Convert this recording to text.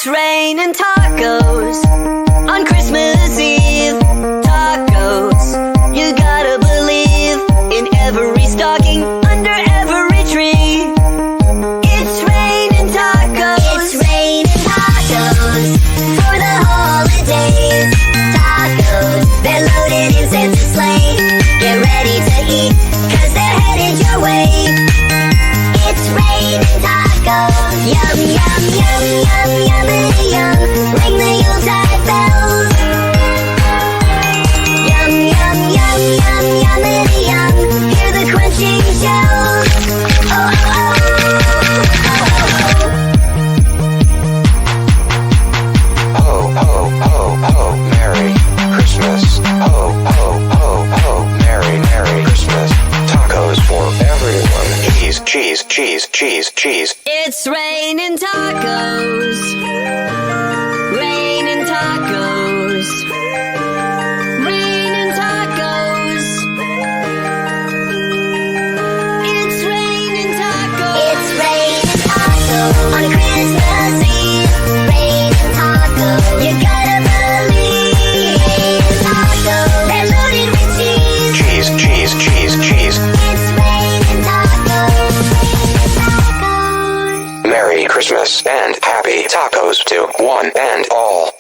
It's raining tacos on Christmas Eve. Tacos, you gotta believe in every stocking, under every tree. It's raining tacos. It's raining tacos for the holidays. Tacos, they're loaded in Santa's sleigh. Get ready to eat, 'cause they're headed your way. It's raining tacos. Yum, yum, yum, yum, yummity yum. Ring the Yuletide bells. Yum, yum, yum, yum, yummity yum. Hear the crunching shells. Oh, oh, oh, oh, oh, oh, oh, oh, Merry Christmas. Oh, oh, oh, oh, Merry, Merry Christmas. Tacos for everyone. Cheese, cheese, cheese, cheese, cheese. It's raining tacos. Raining tacos. Raining tacos. It's raining tacos. It's raining tacos on Christmas Eve. Raining tacos. You gotta believe. Raining tacos. They're loaded with cheese. Cheese, cheese, cheese, cheese. It's raining tacos. Raining tacos. Merry Christmas and happy tacos to one and all.